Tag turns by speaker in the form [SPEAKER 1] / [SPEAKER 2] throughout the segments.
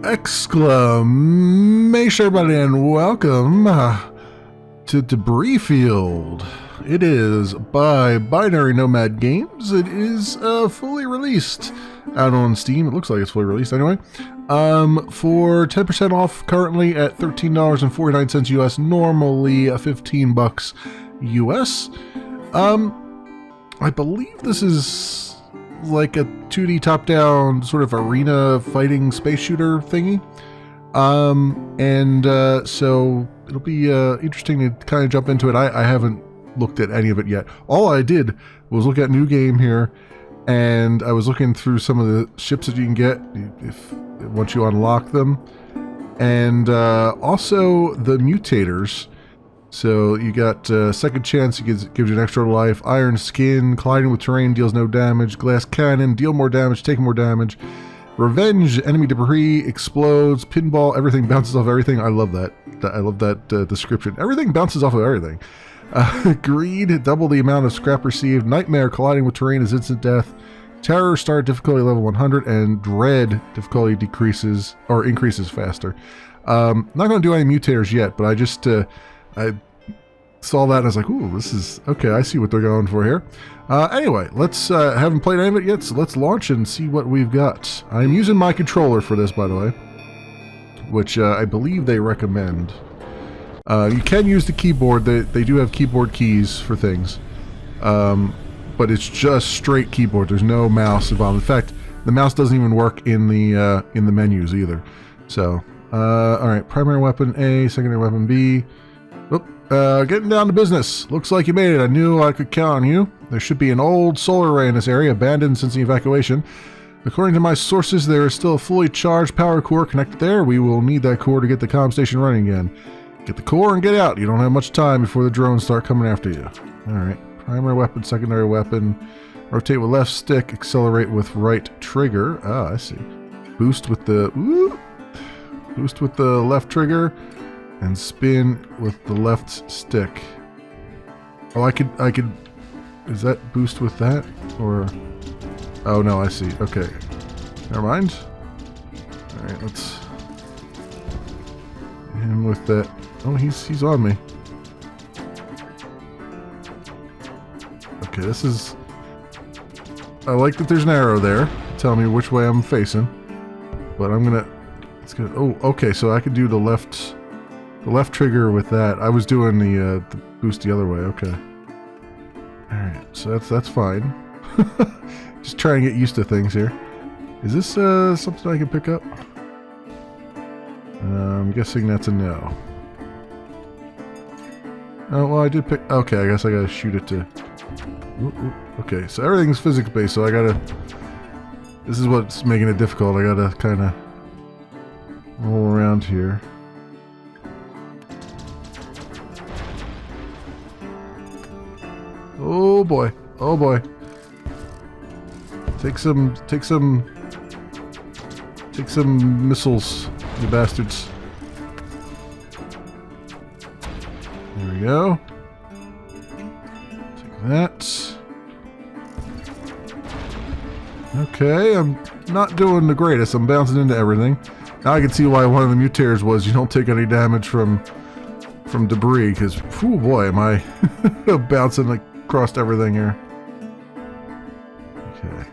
[SPEAKER 1] Exclamation, everybody, and welcome to Debris Field. It is by Binary Nomad Games. It is fully released out on Steam. It looks like it's fully released anyway. For 10% off currently at $13.49 US, normally $15 US. I believe this is like a 2D top-down sort of arena fighting space shooter thingy. So it'll be interesting to kind of jump into it. I haven't looked at any of it yet. All I did was look at new game here, and I was looking through some of the ships that you can get once you unlock them, and also the mutators. So you got second chance, gives you an extra life. Iron skin, colliding with terrain deals no damage. Glass cannon, deal more damage, take more damage. Revenge, enemy debris explodes. Pinball, everything bounces off everything. I love that. I love that description. Everything bounces off of everything. Greed, double the amount of scrap received. Nightmare, colliding with terrain is instant death. Terror, start difficulty level 100, and Dread, difficulty decreases or increases faster. Not going to do any mutators yet, but I just I saw that and I was like, ooh, this is okay. I see what they're going for here. Anyway, let's haven't played any of it yet, so let's launch and see what we've got. I'm using my controller for this, by the way, which I believe they recommend. You can use the keyboard. They do have keyboard keys for things, but it's just straight keyboard. There's no mouse involved. In fact, the mouse doesn't even work in the menus either. So, all right, primary weapon A, secondary weapon B. Getting down to business. Looks like you made it. I knew I could count on you. There should be an old solar array in this area, abandoned since the evacuation. According to my sources, there is still a fully charged power core connected there. We will need that core to get the comm station running again. Get the core and get out. You don't have much time before the drones start coming after you. Alright. Primary weapon, secondary weapon. Rotate with left stick, accelerate with right trigger. Ah, I see. Boost with the... Ooh, boost with the left trigger. And spin with the left stick. Oh, I could... Is that boost with that? Or... Oh, no, I see. Okay. Never mind. Alright, let's... And with that... Oh, he's on me. Okay, this is... I like that there's an arrow there. Telling me which way I'm facing. But I'm gonna... It's gonna... Oh, okay, so I can do the left trigger with that. I was doing the boost the other way. Okay. Alright, so that's fine. Just trying to get used to things here. Is this something I can pick up? I'm guessing that's a no. Oh, well, I did pick... Okay, I guess I gotta shoot it to... Ooh. Okay, so everything's physics-based, so I gotta... This is what's making it difficult. I gotta kind of roll around here. Oh boy. Oh boy. Take some missiles, you bastards. There we go. Take that. Okay, I'm not doing the greatest. I'm bouncing into everything. Now I can see why one of the mutators was you don't take any damage from debris, because, oh boy, am I bouncing across everything here. Okay.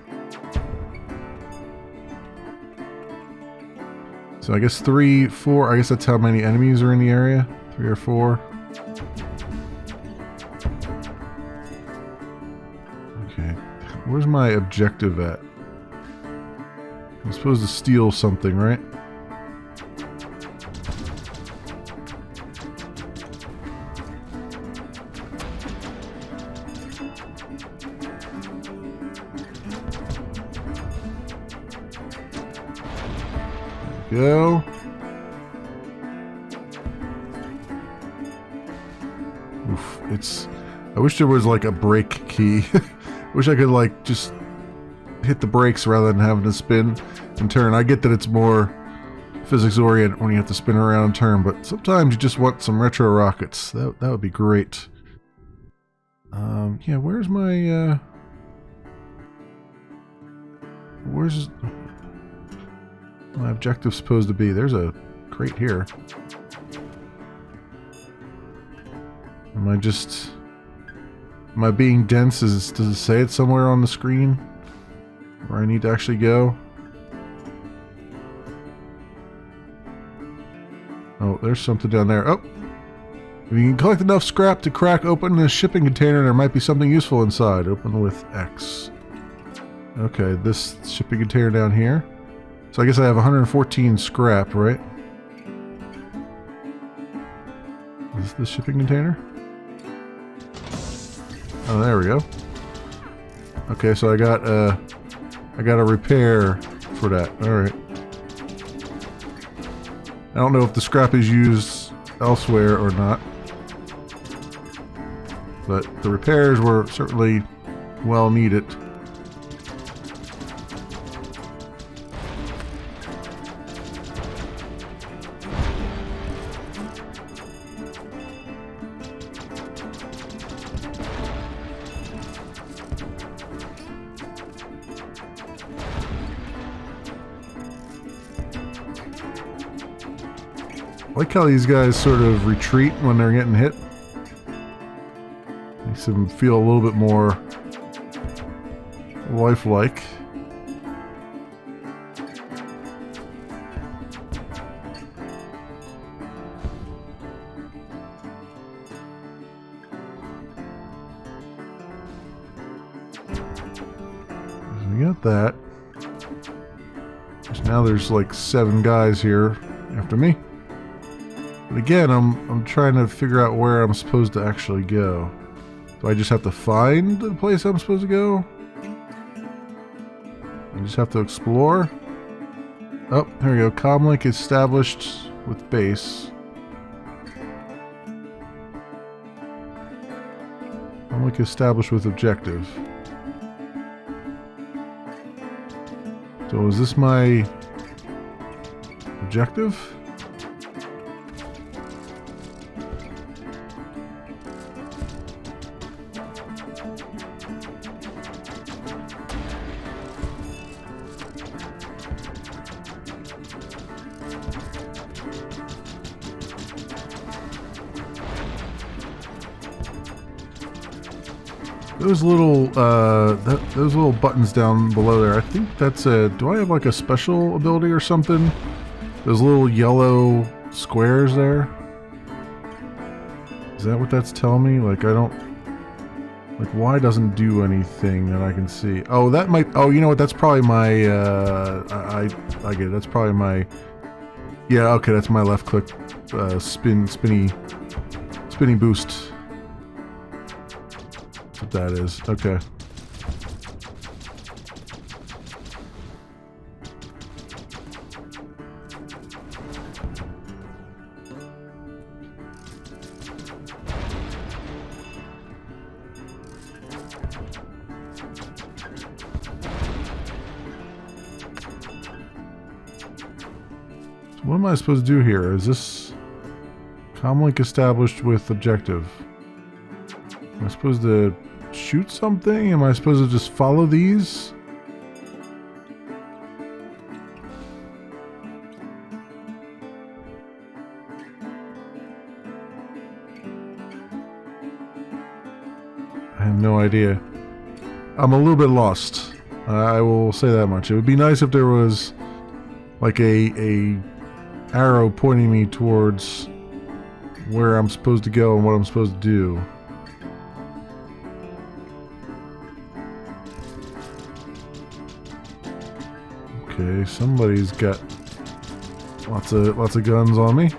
[SPEAKER 1] So I guess 3, 4, I guess that's how many enemies are in the area. 3 or 4. Okay. Where's my objective at? I'm supposed to steal something, right? Go. Oof, it's... I wish there was like a brake key. Wish I could like just hit the brakes rather than having to spin and turn. I get that it's more physics oriented when you have to spin around and turn, but sometimes you just want some retro rockets. That would be great. Yeah, where's my my objective supposed to be? There's a crate here. Am I being dense? Does it say it somewhere on the screen where I need to actually go? Oh, there's something down there. Oh! If you can collect enough scrap to crack open this shipping container, there might be something useful inside. Open with X. Okay, this shipping container down here. So I guess I have 114 scrap, right? Is this the shipping container? Oh, there we go. Okay, so I got a repair for that. All right. I don't know if the scrap is used elsewhere or not, but the repairs were certainly well needed. I like how these guys sort of retreat when they're getting hit. Makes them feel a little bit more lifelike. So we got that. So now there's like 7 guys here after me. But again, I'm trying to figure out where I'm supposed to actually go. Do I just have to find the place I'm supposed to go? I just have to explore? Oh, here we go. Comlink established with base. Comlink established with objective. So is this my objective? Those little buttons down below there, I think that's a... Do I have like a special ability or something? Those little yellow squares there? Is that what that's telling me? Like, I don't... Like, Y doesn't do anything that I can see. Oh, that might... Oh, you know what? That's probably my... I get it. That's probably my... Yeah, okay, that's my left click spinny boost. That's what that is. Okay. So what am I supposed to do here? Is this comlink established with objective? Am I supposed to shoot something? Am I supposed to just follow these? I have no idea. I'm a little bit lost. I will say that much. It would be nice if there was like a arrow pointing me towards where I'm supposed to go and what I'm supposed to do. Okay, somebody's got lots of guns on me.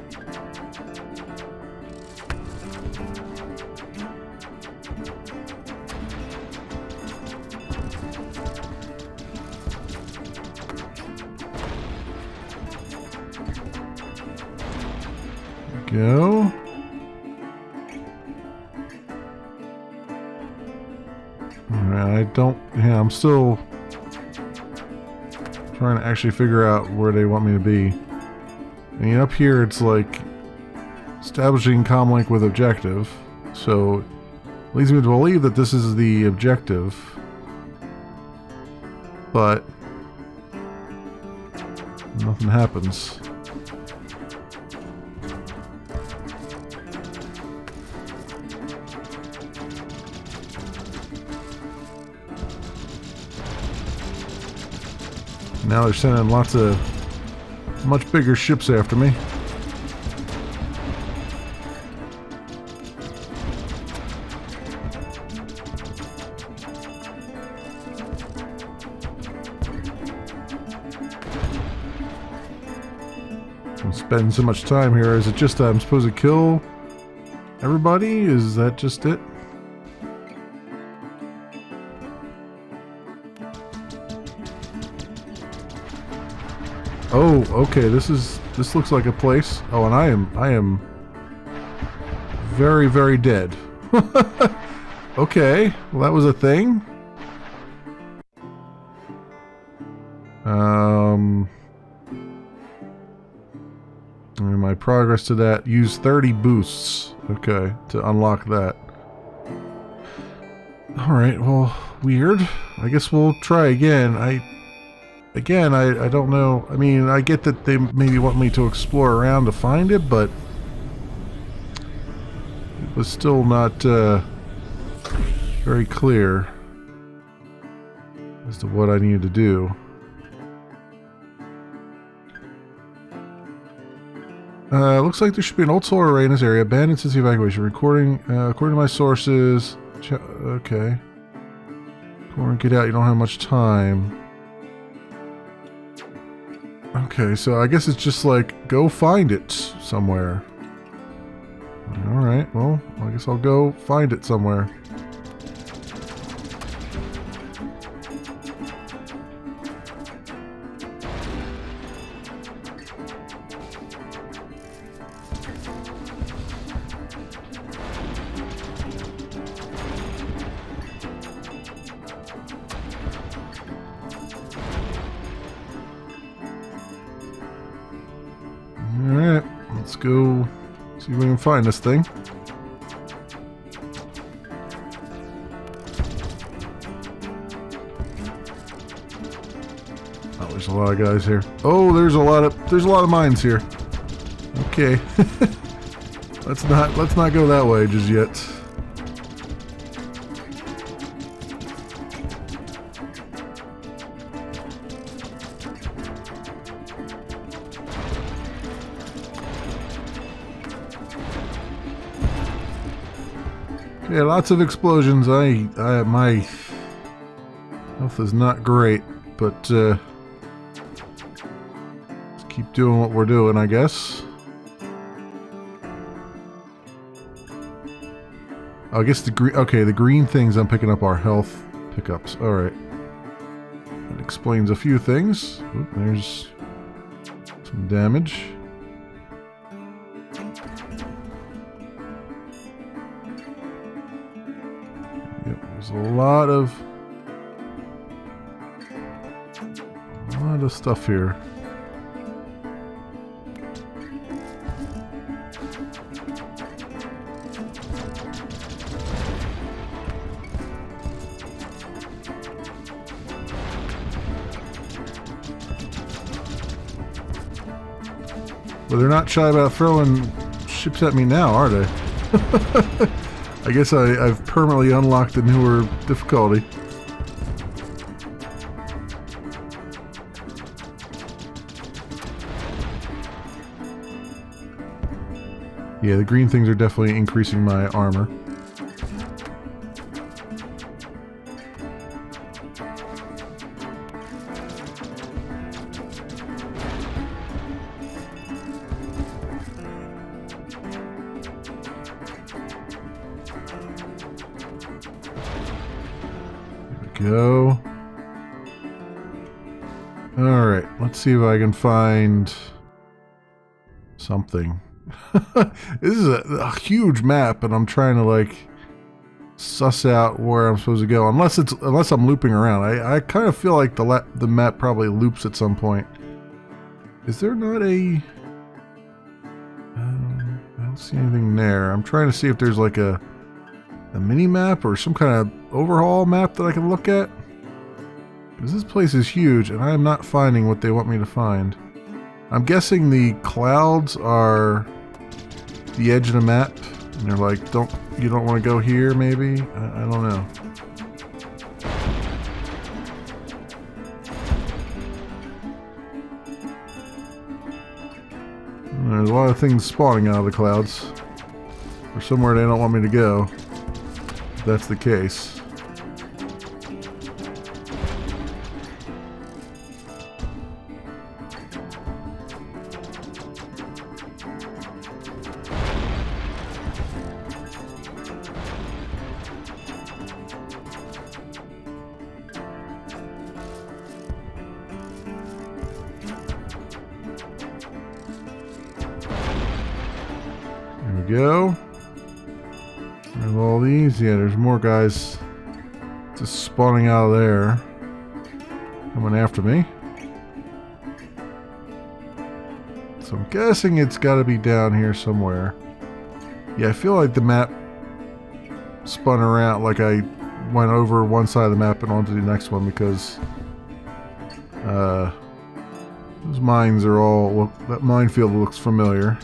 [SPEAKER 1] Go. Alright, I don't... Yeah, I'm still trying to actually figure out where they want me to be. I mean, up here it's like establishing comlink with objective, so it leads me to believe that this is the objective. But Nothing happens. Now they're sending lots of much bigger ships after me. I'm spending so much time here. Is it just that I'm supposed to kill everybody? Is that just it? Oh, okay, this looks like a place. Oh, and I am very, very dead. Okay, well that was a thing. And my progress to that, use 30 boosts. Okay, to unlock that. Alright, well, weird. I guess we'll try again. I don't know. I mean, I get that they maybe want me to explore around to find it, but it was still not very clear as to what I needed to do. Looks like there should be an old solar array in this area, abandoned since the evacuation. According to my sources. Okay. Come on, get out. You don't have much time. Okay, so I guess it's just like, go find it somewhere. Alright, well, I guess I'll go find it somewhere. Alright, let's go see if we can find this thing. Oh, there's a lot of guys here. Oh, there's a lot of mines here. Okay. let's not go that way just yet. Yeah, lots of explosions. My health is not great, but let's keep doing what we're doing, I guess. I guess the green things I'm picking up are health pickups. All right, that explains a few things. Oop, there's some damage. There's a lot of stuff here. Well, they're not shy about throwing ships at me now, are they? I guess I've permanently unlocked a newer difficulty. Yeah, the green things are definitely increasing my armor. Go. Alright, let's see if I can find something. This is a huge map, and I'm trying to like suss out where I'm supposed to go. Unless I'm looping around. I kind of feel like the map probably loops at some point. Is there not a... I don't see anything there. I'm trying to see if there's like a mini map or some kind of overhaul map that I can look at. Because this place is huge, and I am not finding what they want me to find. I'm guessing the clouds are the edge of the map, and they're like, you don't want to go here, maybe? I don't know. There's a lot of things spawning out of the clouds. Or somewhere they don't want me to go. If that's the case. Go. And all these, yeah, there's more guys just spawning out of there, coming after me. So I'm guessing it's got to be down here somewhere. Yeah, I feel like the map spun around, like I went over one side of the map and onto the next one because those mines are all, that minefield looks familiar.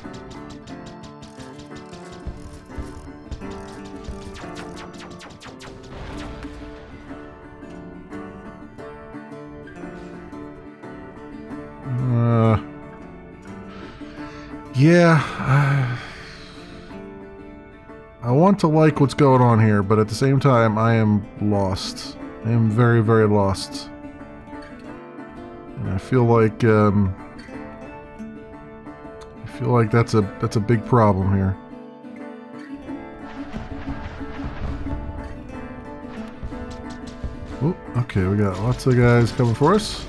[SPEAKER 1] Yeah, I want to like what's going on here, but at the same time, I am lost. I am very, very lost. And I feel like that's a big problem here. Oh, okay, we got lots of guys coming for us.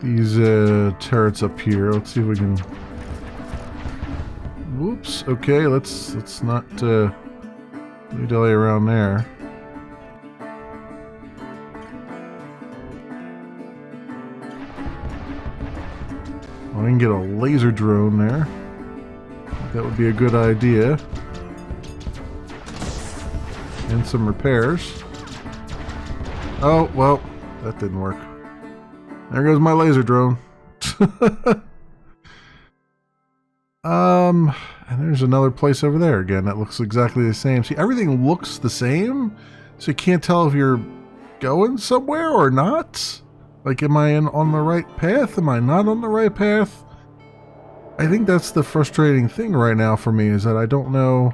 [SPEAKER 1] These turrets up here. Let's see if we can. Whoops. Okay, let's not delay around there. I can get a laser drone there. That would be a good idea. And some repairs. Oh, well, that didn't work. There goes my laser drone. And there's another place over there again that looks exactly the same. See, everything looks the same, so you can't tell if you're going somewhere or not. Like, am I on the right path? Am I not on the right path? I think that's the frustrating thing right now for me, is that I don't know.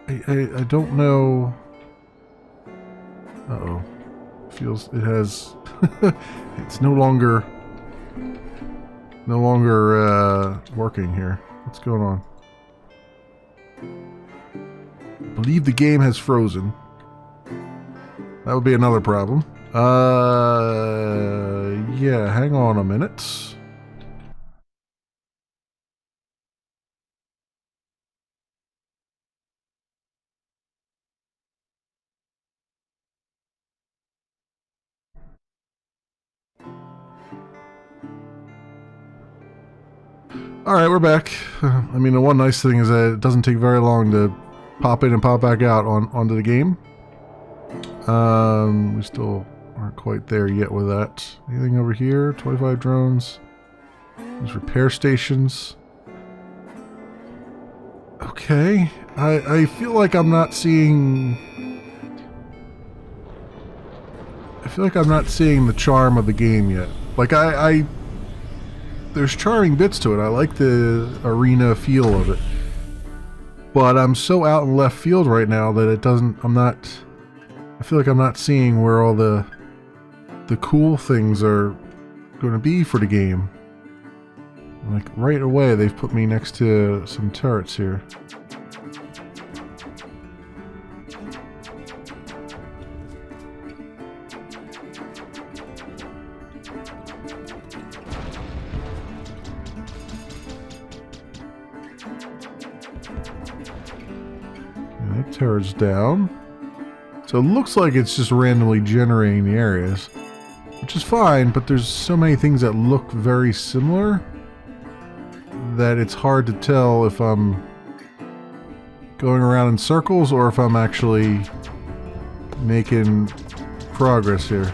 [SPEAKER 1] I don't know. Uh-oh. It has it's no longer working here. What's going on? I believe the game has frozen. That would be another problem. Yeah, hang on a minute. Alright, we're back. I mean, the one nice thing is that it doesn't take very long to pop in and pop back out onto the game. We still aren't quite there yet with that. Anything over here? 25 drones. There's repair stations. Okay. I feel like I'm not seeing... I feel like I'm not seeing the charm of the game yet. Like, there's charming bits to it. I like the arena feel of it. But I'm so out in left field right now that it doesn't... I feel like I'm not seeing where all the cool things are going to be for the game. Like, right away, they've put me next to some turrets here. Turret's down. So it looks like it's just randomly generating the areas, which is fine, but there's so many things that look very similar that it's hard to tell if I'm going around in circles or if I'm actually making progress here.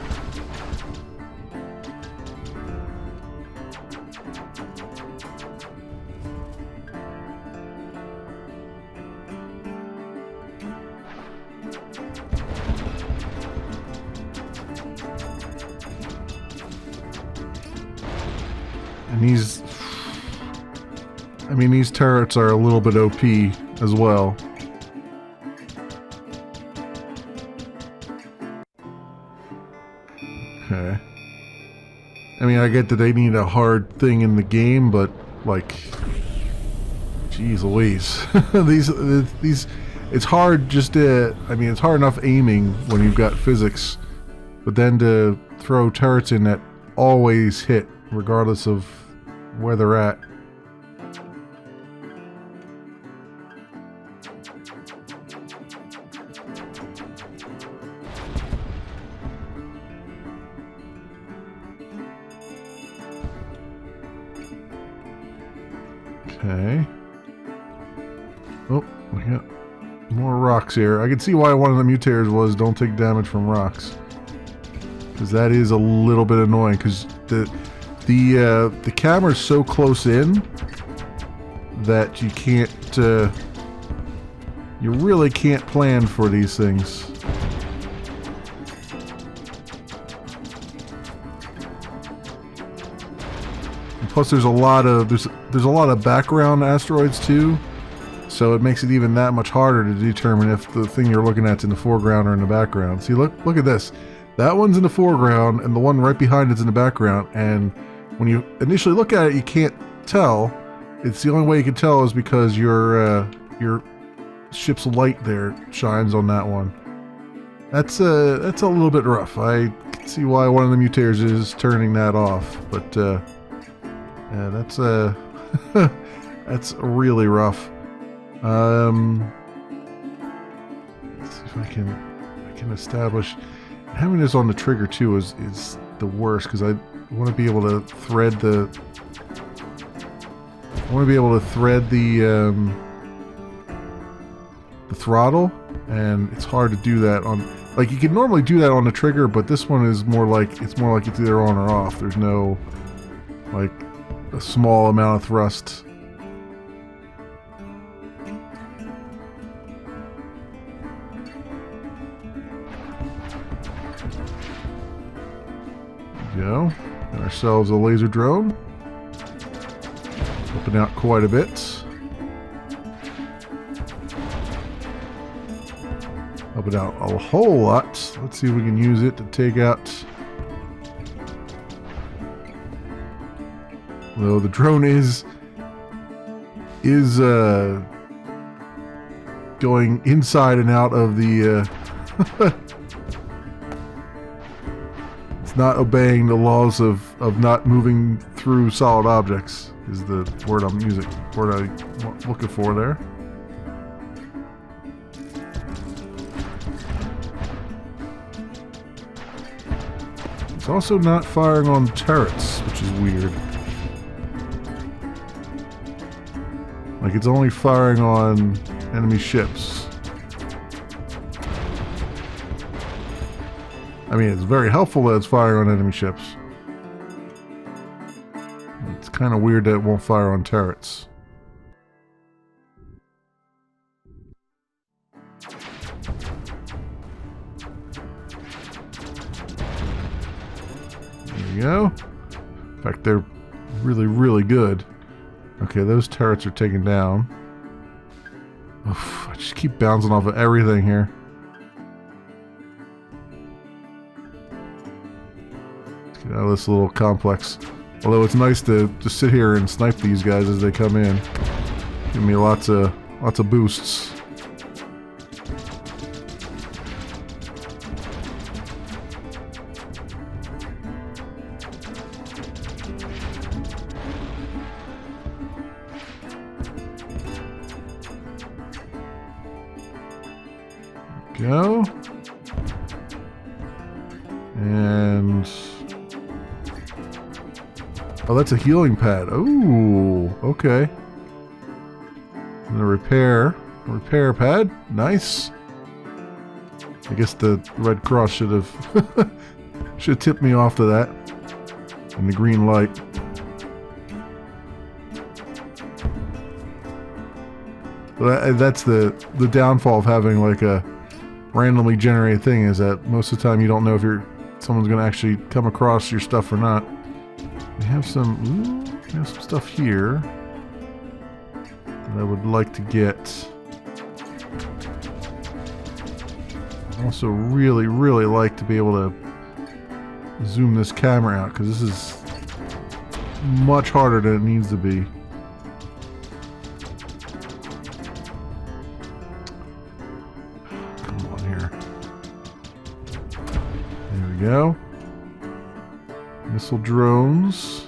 [SPEAKER 1] And these turrets are a little bit OP as well. Okay. I mean, I get that they need a hard thing in the game, but like, geez Louise. these, it's hard just to, I mean, it's hard enough aiming when you've got physics, but then to throw turrets in that always hit, regardless of where they're at. Okay. Oh, we got more rocks here. I can see why one of the mutators was don't take damage from rocks, because that is a little bit annoying. Because the camera's so close in that you can't, you really can't plan for these things. And plus, there's a lot of background asteroids too, so it makes it even that much harder to determine if the thing you're looking at's in the foreground or in the background. See, look at this. That one's in the foreground, and the one right behind it's in the background. And when you initially look at it, you can't tell. It's the only way you can tell is because your ship's light there shines on that one. That's a little bit rough. I can see why one of the mutators is turning that off, but yeah, that's that's really rough. Let's see if I can establish. Having this on the trigger too is the worst, because I want to be able to thread the. I want to be able to thread the throttle, and it's hard to do that on. Like, you can normally do that on the trigger, but this one is more like it's either on or off. There's no like a small amount of thrust. Go. Got ourselves a laser drone. Helping out quite a bit. Helping out a whole lot. Let's see if we can use it to take out. Though the drone is going inside and out of the not obeying the laws of not moving through solid objects is the word I'm looking for there. It's also not firing on turrets, which is weird. Like, it's only firing on enemy ships. I mean, it's very helpful that it's firing on enemy ships. It's kind of weird that it won't fire on turrets. There we go. In fact, they're really, really good. Okay, those turrets are taken down. Oof, I just keep bouncing off of everything here. Out of this little complex. Although it's nice to just sit here and snipe these guys as they come in. Give me lots of boosts. Go. And oh, that's a healing pad. Oh, okay. And a repair pad. Nice. I guess the Red Cross should have tipped me off to that. And the green light. But that's the downfall of having like a randomly generated thing, is that most of the time you don't know if someone's going to actually come across your stuff or not. We have some stuff here that I would like to get. I also really, really like to be able to zoom this camera out, because this is much harder than it needs to be. Come on here. There we go. Missile drones.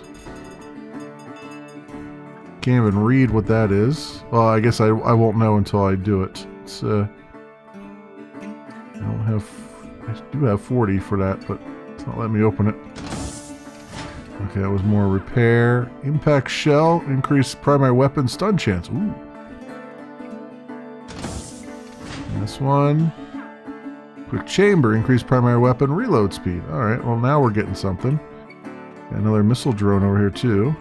[SPEAKER 1] Can't even read what that is. Well, I guess I won't know until I do it. It's I do have 40 for that, but it's not letting me open it. Okay, that was more repair. Impact shell, increased primary weapon stun chance. Ooh. And this one. Quick chamber, increased primary weapon reload speed. Alright, well now we're getting something. Got another missile drone over here too.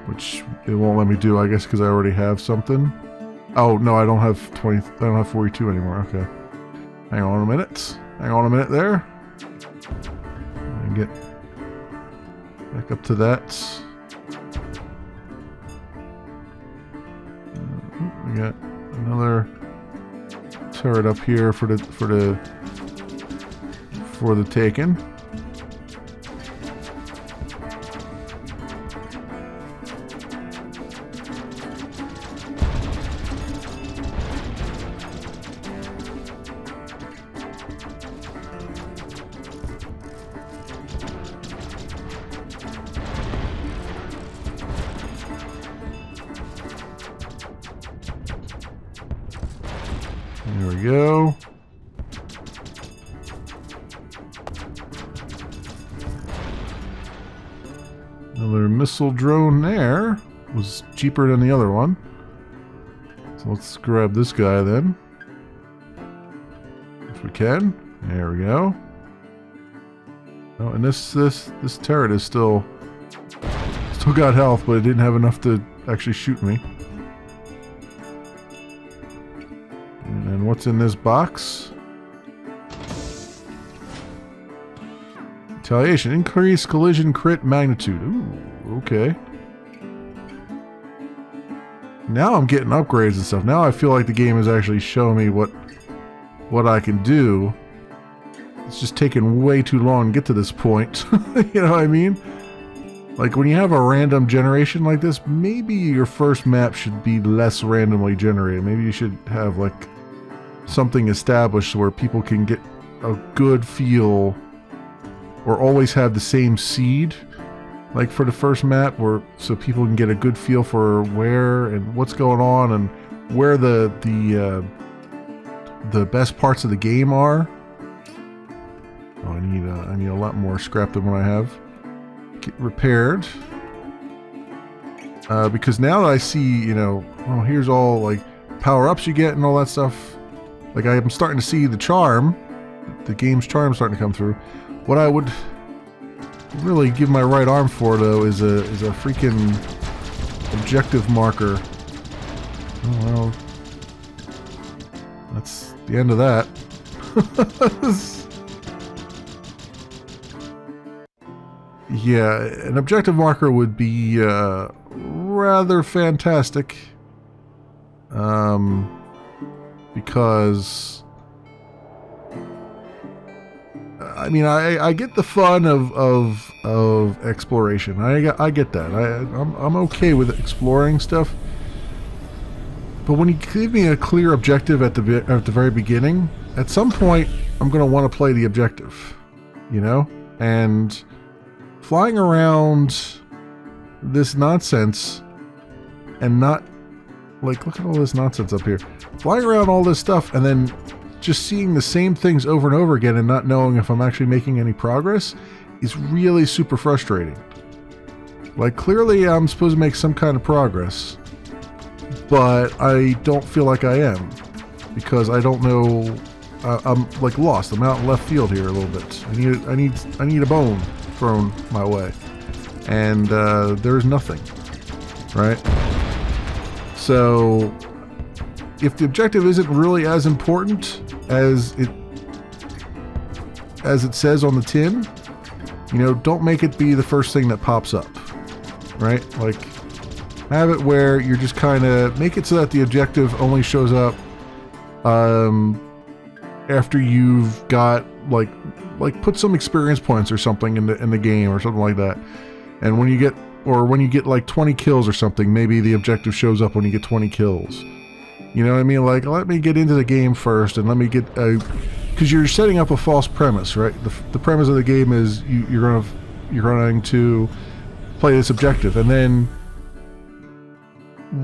[SPEAKER 1] Which it won't let me do, I guess, because I already have something. Oh, no, I don't have 20. I don't have 42 anymore. Okay. Hang on a minute. Hang on a minute there. And get back up to that. We got another turret up here for the taken. There we go. Another missile drone there. Was cheaper than the other one. So let's grab this guy then. If we can. There we go. Oh, and this turret is still got health, but it didn't have enough to actually shoot me. And what's in this box? Retaliation. Increase collision crit magnitude. Ooh, okay. Now I'm getting upgrades and stuff. Now I feel like the game is actually showing me what I can do. It's just taking way too long to get to this point. You know what I mean? Like when you have a random generation like this, maybe your first map should be less randomly generated. Maybe you should have like something established where people can get a good feel, or always have the same seed, like for the first map, so people can get a good feel for where and what's going on and where the best parts of the game are. Oh, I need a lot more scrap than what I have. Get repaired. Because now that I see, you know, oh, here's all like power-ups you get and all that stuff. Like I'm starting to see the charm, the game's charm starting to come through. What I would really give my right arm for, though, is a freaking objective marker. Oh, well, that's the end of that. Yeah, an objective marker would be rather fantastic. Because I mean, I get the fun of exploration. I get that. I'm okay with exploring stuff. But when you give me a clear objective at the very beginning, at some point I'm going to want to play the objective, you know? And flying around this nonsense and not, like, look at all this nonsense up here. Flying around all this stuff and then just seeing the same things over and over again and not knowing if I'm actually making any progress is really super frustrating. Like, clearly I'm supposed to make some kind of progress, but I don't feel like I am, because I don't know. I'm like lost. I'm out in left field here a little bit. I need a bone thrown my way, and there's nothing. Right? So, if the objective isn't really as important as it says on the tin, you know, don't make it be the first thing that pops up. Right? Like, have it where you're just kind of make it so that the objective only shows up after you've got like put some experience points or something in the game or something like that. And when you get like 20 kills or something, maybe the objective shows up when you get 20 kills. You know what I mean? Like, let me get into the game first, and let me get because you're setting up a false premise, right? The premise of the game is you're going to play this objective, and then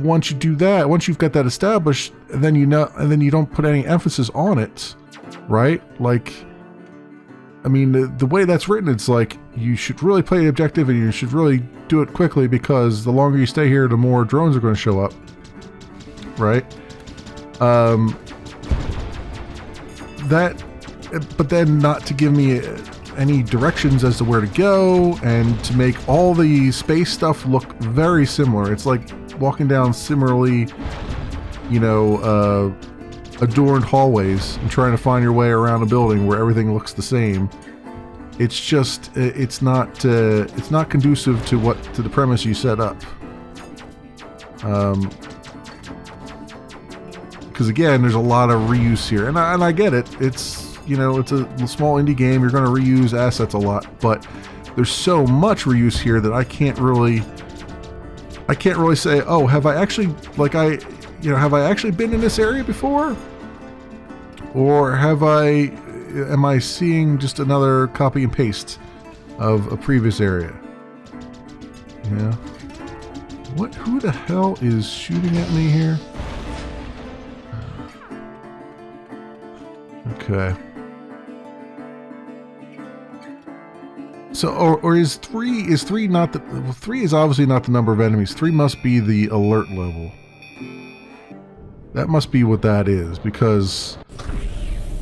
[SPEAKER 1] once you do that, once you've got that established, and then you don't put any emphasis on it, right? Like, I mean, the way that's written, it's like you should really play the objective and you should really do it quickly, because the longer you stay here, the more drones are going to show up, right? But then not to give me any directions as to where to go, and to make all the space stuff look very similar. It's like walking down similarly, you know, adorned hallways and trying to find your way around a building where everything looks the same. It's just, it's not conducive to the premise you set up. Because again, there's a lot of reuse here, and I get it. It's, you know, it's a small indie game. You're going to reuse assets a lot, but there's so much reuse here that I can't really say, oh, have I actually been in this area before? Or am I seeing just another copy and paste of a previous area? Yeah. Who the hell is shooting at me here? Okay. So, or is three not the... Well, 3 is obviously not the number of enemies. 3 must be the alert level. That must be what that is, because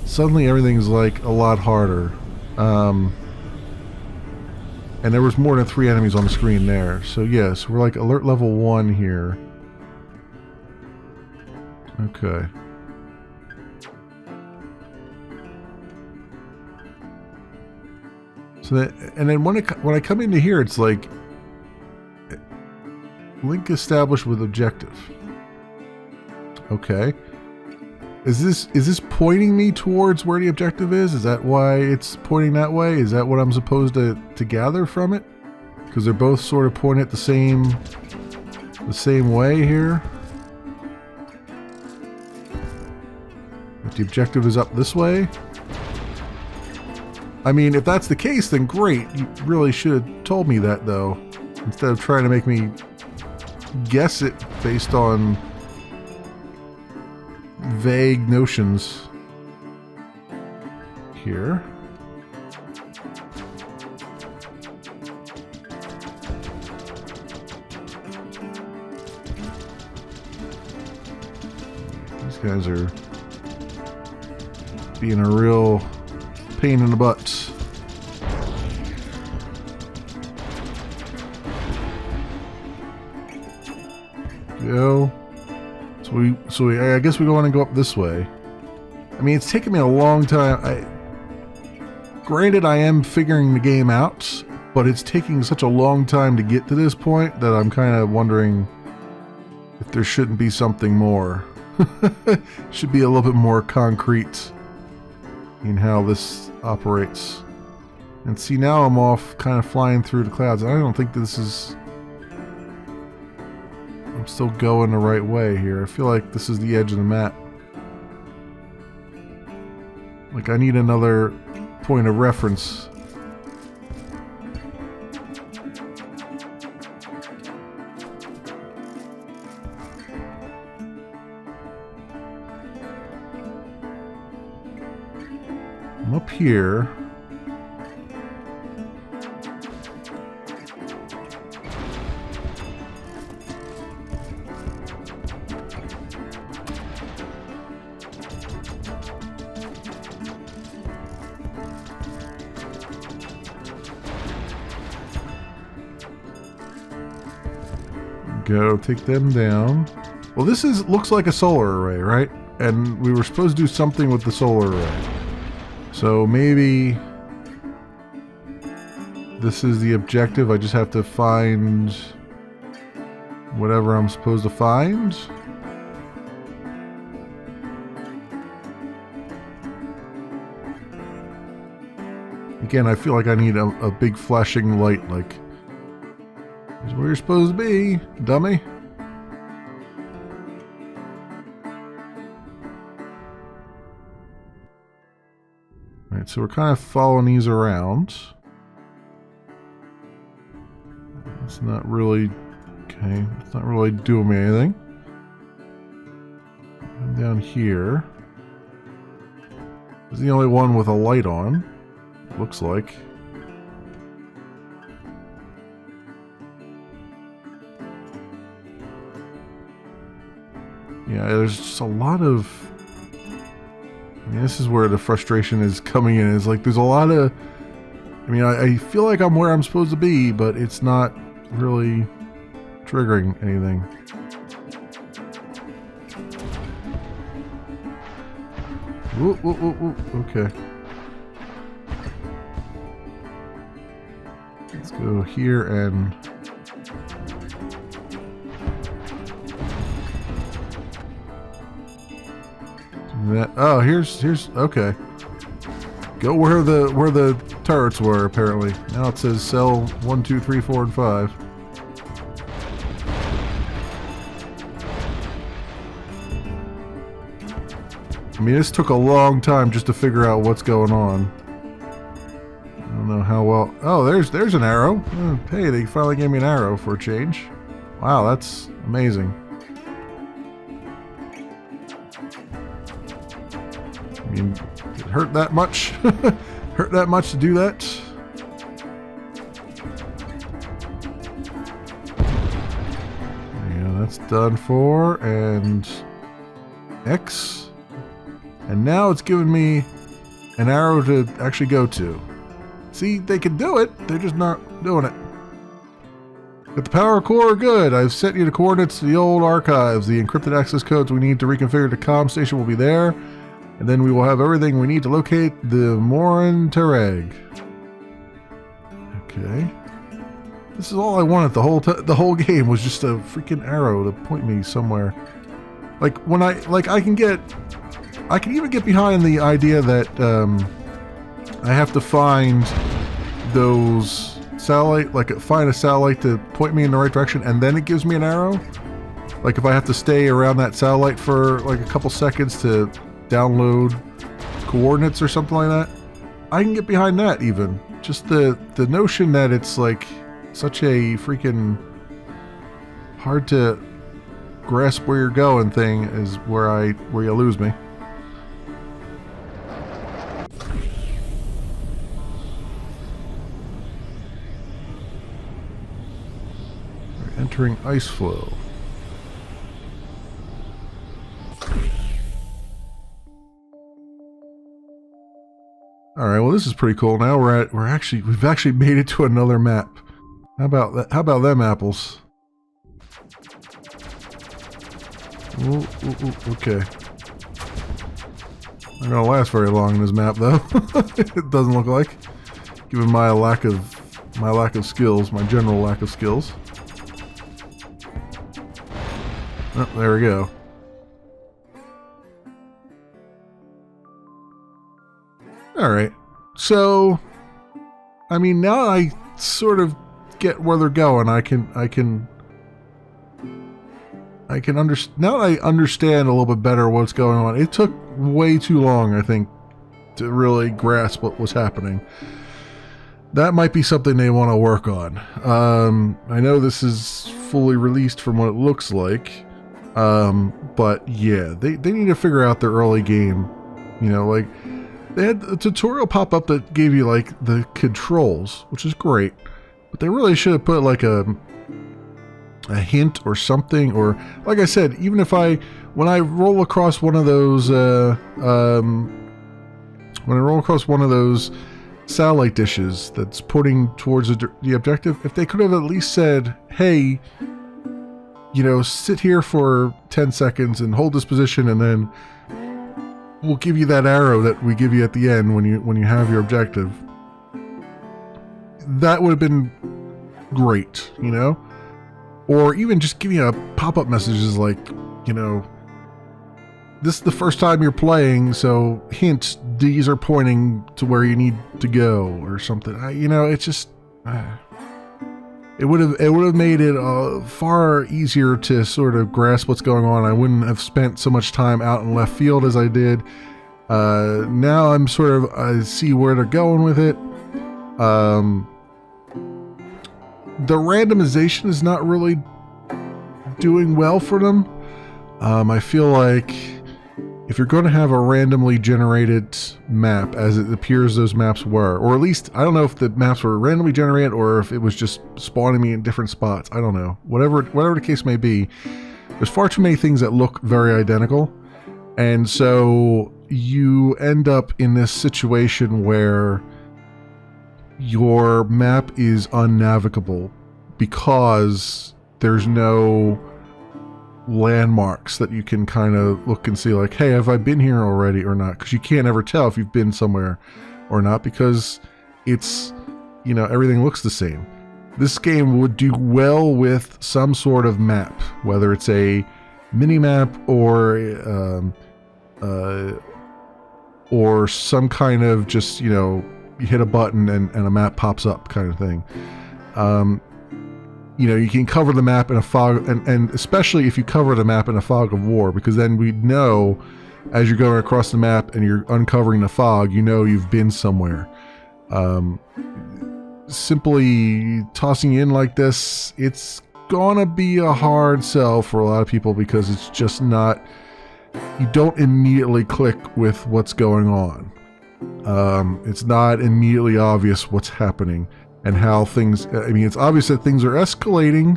[SPEAKER 1] suddenly everything's like a lot harder. And there was more than 3 enemies on the screen there. So yes, we're like alert level 1 here. Okay. So that, and then when I come into here, it's like link established with objective. Okay. Is this pointing me towards where the objective is? Is that why it's pointing that way? Is that what I'm supposed to gather from it? Because they're both sort of pointing at the same way here. But the objective is up this way. I mean, if that's the case, then great. You really should have told me that, though, instead of trying to make me guess it based on vague notions here. These guys are being a real pain in the butt. Go. So I guess we want to go up this way. I mean, it's taken me a long time. Granted, I am figuring the game out, but it's taking such a long time to get to this point that I'm kind of wondering if there shouldn't be something more. Should be a little bit more concrete in how this operates. And see, now I'm off kind of flying through the clouds. I don't think this is... I'm still going the right way here. I feel like this is the edge of the map. Like, I need another point of reference. here. Go take them down. Well, this looks like a solar array, right? And we were supposed to do something with the solar array. So maybe this is the objective. I just have to find whatever I'm supposed to find. Again, I feel like I need a big flashing light, like, here's where you're supposed to be, dummy. Alright, so we're kind of following these around. It's not really... okay, it's not really doing me anything. I'm down here. This is the only one with a light on, looks like. Yeah, there's just a lot of... I mean, this is where the frustration is coming in. It's like there's a lot of... I mean, I feel like I'm where I'm supposed to be, but it's not really triggering anything. Whoa, whoa, whoa, whoa. Okay. Let's go here and... that. Oh, here's okay. Go where the turrets were, apparently. Now it says cell 1, 2, 3, 4, and 5. I mean, this took a long time just to figure out what's going on. I don't know how well... oh, there's an arrow. Oh, hey, they finally gave me an arrow for a change. Wow, that's amazing. I mean, it hurt that much? Hurt that much to do that? Yeah, that's done for. And X. And now it's giving me an arrow to actually go to. See, they can do it. They're just not doing it. Got the power core, good. I've sent you the coordinates to the old archives. The encrypted access codes we need to reconfigure the comm station will be there. And then we will have everything we need to locate the Morin Tereg. Okay. This is all I wanted the whole game was just a freaking arrow to point me somewhere. Like when I can even get behind the idea that I have to find those satellite, like find a satellite to point me in the right direction, and then it gives me an arrow. Like if I have to stay around that satellite for like a couple seconds to download coordinates or something like that, I can get behind that even. Just the notion that it's like such a freaking hard to grasp where you're going thing is where you lose me. We're entering ice flow. All right, well, this is pretty cool. Now we've actually made it to another map. How about that? How about them apples? Ooh, okay. Not gonna last very long in this map, though. It doesn't look like, given my lack of skills, my general lack of skills. Oh, there we go. Alright, so, I mean, now I sort of get where they're going. I can understand, now I understand a little bit better what's going on. It took way too long, I think, to really grasp what was happening. That might be something they want to work on. I know this is fully released from what it looks like, but yeah, they need to figure out their early game, you know, like, They had a tutorial pop up that gave you like the controls, which is great, but they really should have put like a hint or something, or like I said, even if when I roll across one of those satellite dishes that's pointing towards the objective, if they could have at least said, hey, sit here for 10 seconds and hold this position, and then we'll give you that arrow that we give you at the end when you have your objective. That would have been great, or even just give you a pop-up messages like, this is the first time you're playing, so hint, these are pointing to where you need to go, or something. It's just it would have made it far easier to sort of grasp what's going on. I wouldn't have spent so much time out in left field as I did. Now I'm I see where they're going with it. The randomization is not really doing well for them. I feel like if you're going to have a randomly generated map, as it appears those maps were, or at least, I don't know if the maps were randomly generated or if it was just spawning me in different spots. I don't know. Whatever the case may be, there's far too many things that look very identical. And so you end up in this situation where your map is unnavigable because there's no landmarks that you can kind of look and see like, hey, have I been here already or not? Because you can't ever tell if you've been somewhere or not, because it's, everything looks the same. This game would do well with some sort of map, whether it's a mini map or some kind of just, you hit a button and a map pops up kind of thing. You can cover the map in a fog, and especially if you cover the map in a fog of war, because then we know as you're going across the map and you're uncovering the fog, you've been somewhere. Simply tossing in like this, it's gonna be a hard sell for a lot of people, because it's just not, you don't immediately click with what's going on. It's not immediately obvious what's happening and how things, it's obvious that things are escalating.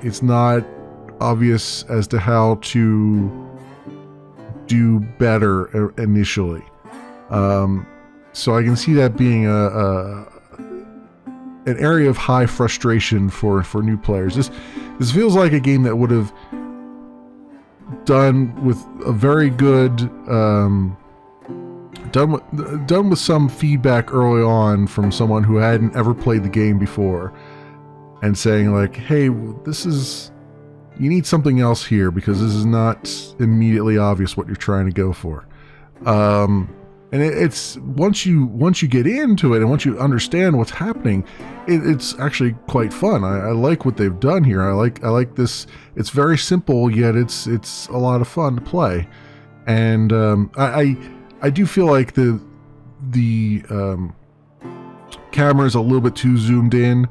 [SPEAKER 1] It's not obvious as to how to do better initially. So I can see that being an area of high frustration for new players. This feels like a game that would have done with a very good done with some feedback early on from someone who hadn't ever played the game before, and saying like, hey, you need something else here, because this is not immediately obvious what you're trying to go for. And it's once you get into it and once you understand what's happening, it's actually quite fun. I like what they've done here. I like this. It's very simple, yet it's a lot of fun to play. And I do feel like the camera is a little bit too zoomed in,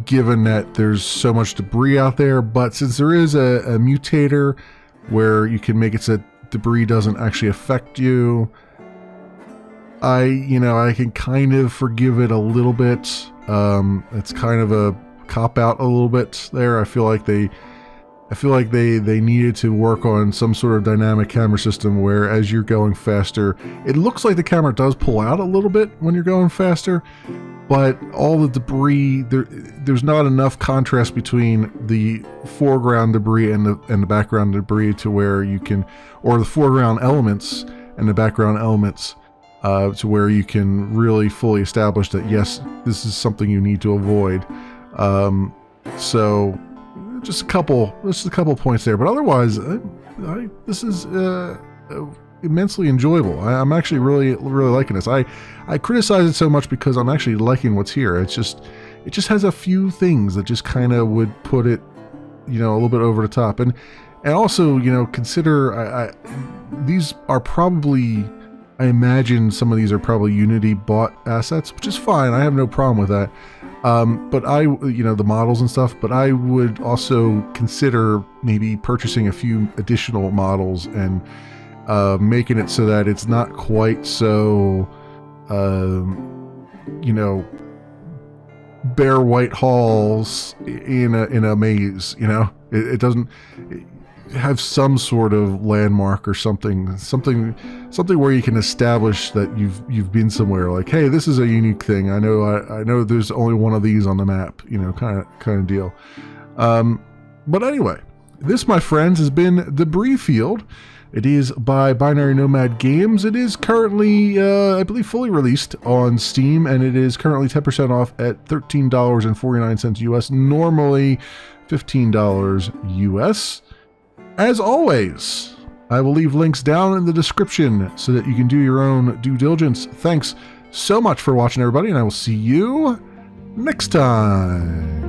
[SPEAKER 1] given that there's so much debris out there. But since there is a mutator where you can make it so that debris doesn't actually affect you, I can kind of forgive it a little bit. It's kind of a cop out a little bit there. I feel like they needed to work on some sort of dynamic camera system where, as you're going faster, it looks like the camera does pull out a little bit when you're going faster, but all the debris, there's not enough contrast between the foreground debris and the background debris to where you can, or the foreground elements and the background elements, to where you can really fully establish that, yes, this is something you need to avoid. So just a couple points there, but otherwise, this is immensely enjoyable. I'm actually really liking this. I criticize it so much because I'm actually liking what's here. It just has a few things that just kind of would put it, a little bit over the top, and also, consider these are probably, I imagine some of these are probably Unity bought assets, which is fine. I have no problem with that. But the models and stuff, but I would also consider maybe purchasing a few additional models and making it so that it's not quite so, you know, bare white halls in a maze. You know, it doesn't have some sort of landmark or something where you can establish that you've been somewhere. Like, hey, this is a unique thing. I know there's only one of these on the map. You know, kind of deal. But anyway, this, my friends, has been The Field. It is by Binary Nomad Games. It is currently, I believe, fully released on Steam, and it is currently 10% off at $13.49 US, normally $15 US. As always, I will leave links down in the description so that you can do your own due diligence. Thanks so much for watching, everybody, and I will see you next time.